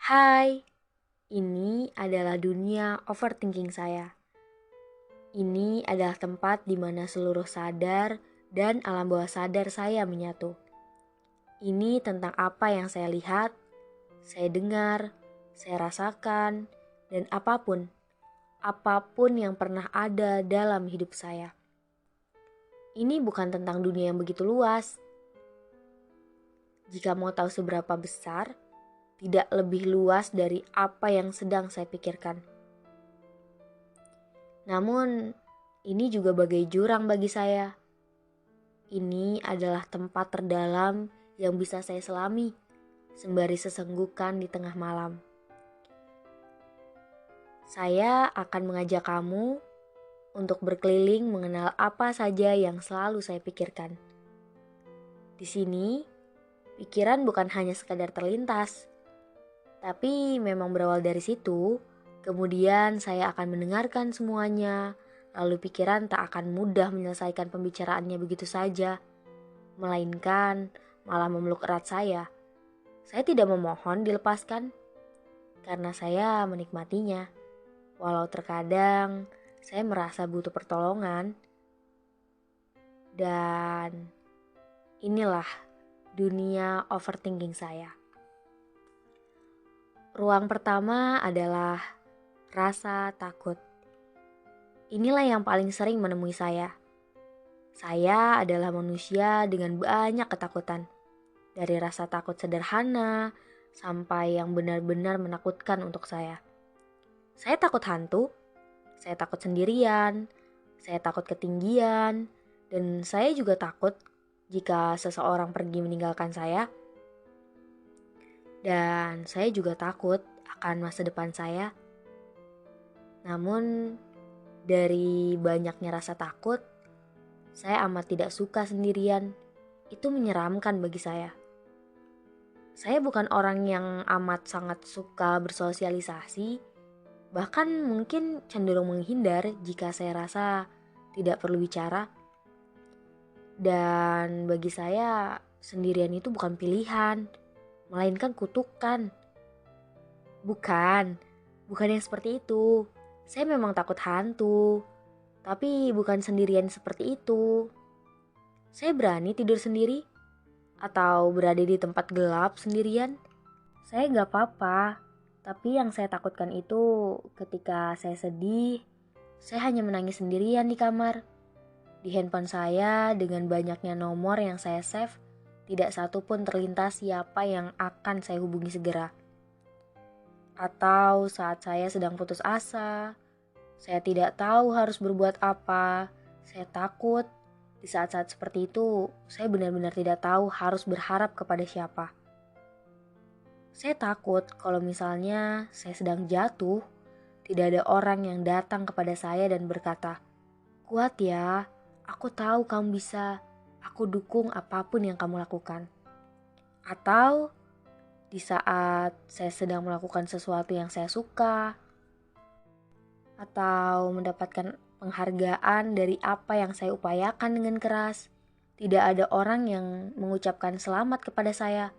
Hai, ini adalah dunia overthinking saya. Ini adalah tempat di mana seluruh sadar dan alam bawah sadar saya menyatu. Ini tentang apa yang saya lihat, saya dengar, saya rasakan, dan apapun yang pernah ada dalam hidup saya. Ini bukan tentang dunia yang begitu luas. Jika mau tahu seberapa besar, tidak lebih luas dari apa yang sedang saya pikirkan. Namun, ini juga bagai jurang bagi saya. Ini adalah tempat terdalam yang bisa saya selami, sembari sesenggukan di tengah malam. Saya akan mengajak kamu untuk berkeliling mengenal apa saja yang selalu saya pikirkan. Di sini, pikiran bukan hanya sekadar terlintas, tapi memang berawal dari situ. Kemudian saya akan mendengarkan semuanya, lalu pikiran tak akan mudah menyelesaikan pembicaraannya begitu saja, melainkan malah memeluk erat saya. Saya tidak memohon dilepaskan, karena saya menikmatinya. Walau terkadang saya merasa butuh pertolongan. Dan inilah dunia overthinking saya. Ruang pertama adalah rasa takut. Inilah yang paling sering menemui saya. Saya adalah manusia dengan banyak ketakutan. Dari rasa takut sederhana sampai yang benar-benar menakutkan untuk saya. Saya takut hantu, saya takut sendirian, saya takut ketinggian, dan saya juga takut jika seseorang pergi meninggalkan saya. Dan saya juga takut akan masa depan saya. Namun, dari banyaknya rasa takut, saya amat tidak suka sendirian. Itu menyeramkan bagi saya. Saya bukan orang yang amat sangat suka bersosialisasi, bahkan mungkin cenderung menghindar jika saya rasa tidak perlu bicara. Dan bagi saya, sendirian itu bukan pilihan, melainkan kutukan. Bukan yang seperti itu. Saya memang takut hantu, tapi bukan sendirian seperti itu. Saya berani tidur sendiri, atau berada di tempat gelap sendirian. Saya gak apa-apa, tapi yang saya takutkan itu ketika saya sedih, saya hanya menangis sendirian di kamar. Di handphone saya dengan banyaknya nomor yang saya save, tidak satu pun terlintas siapa yang akan saya hubungi segera. Atau saat saya sedang putus asa, saya tidak tahu harus berbuat apa, saya takut. Di saat-saat seperti itu, saya benar-benar tidak tahu harus berharap kepada siapa. Saya takut kalau misalnya saya sedang jatuh, tidak ada orang yang datang kepada saya dan berkata, "Kuat ya, aku tahu kamu bisa, aku dukung apapun yang kamu lakukan." Atau di saat saya sedang melakukan sesuatu yang saya suka, atau mendapatkan penghargaan dari apa yang saya upayakan dengan keras, tidak ada orang yang mengucapkan selamat kepada saya.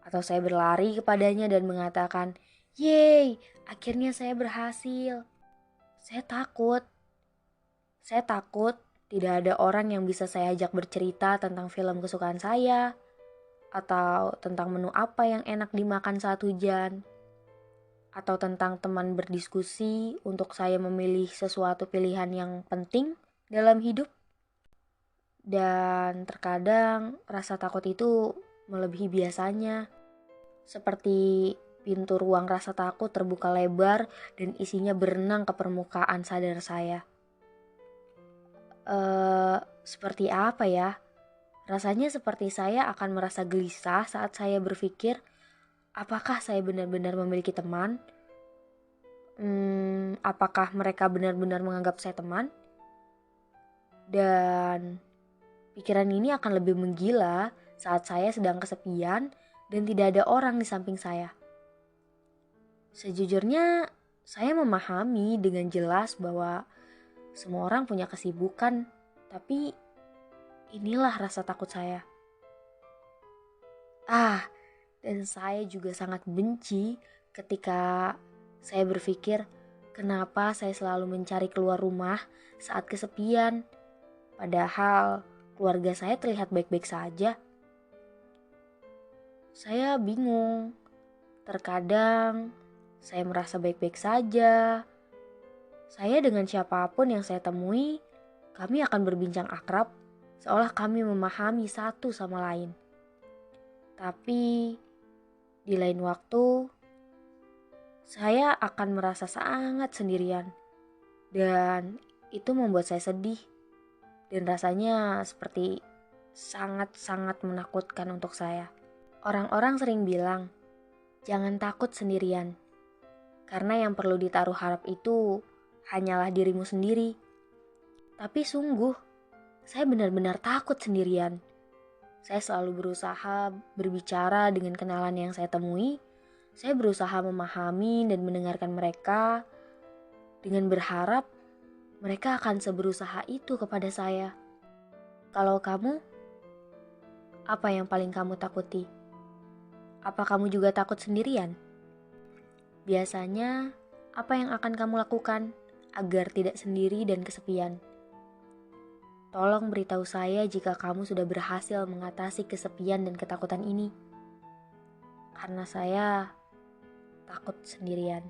Atau saya berlari kepadanya dan mengatakan, "Yeay, akhirnya saya berhasil." Saya takut. Saya takut tidak ada orang yang bisa saya ajak bercerita tentang film kesukaan saya, atau tentang menu apa yang enak dimakan saat hujan, atau tentang teman berdiskusi untuk saya memilih sesuatu pilihan yang penting dalam hidup. Dan terkadang rasa takut itu melebihi biasanya. Seperti pintu ruang rasa takut terbuka lebar dan isinya berenang ke permukaan sadar saya. Seperti apa ya? Rasanya seperti saya akan merasa gelisah saat saya berpikir, apakah saya benar-benar memiliki teman? Apakah mereka benar-benar menganggap saya teman? Dan pikiran ini akan lebih menggila saat saya sedang kesepian dan tidak ada orang di samping saya. Sejujurnya, saya memahami dengan jelas bahwa semua orang punya kesibukan, tapi inilah rasa takut saya. Dan saya juga sangat benci ketika saya berpikir, kenapa saya selalu mencari keluar rumah saat kesepian, padahal keluarga saya terlihat baik-baik saja. Saya bingung. Terkadang saya merasa baik-baik saja. Saya dengan siapapun yang saya temui, kami akan berbincang akrab, seolah kami memahami satu sama lain. Tapi di lain waktu, saya akan merasa sangat sendirian. Dan itu membuat saya sedih. Dan rasanya seperti sangat-sangat menakutkan untuk saya. Orang-orang sering bilang, jangan takut sendirian. Karena yang perlu ditaruh harap itu hanyalah dirimu sendiri. Tapi sungguh, saya benar-benar takut sendirian. Saya selalu berusaha berbicara dengan kenalan yang saya temui. Saya berusaha memahami dan mendengarkan mereka dengan berharap mereka akan seberusaha itu kepada saya. Kalau kamu, apa yang paling kamu takuti? Apa kamu juga takut sendirian? Biasanya, apa yang akan kamu lakukan agar tidak sendiri dan kesepian? Tolong beritahu saya jika kamu sudah berhasil mengatasi kesepian dan ketakutan ini. Karena saya takut sendirian.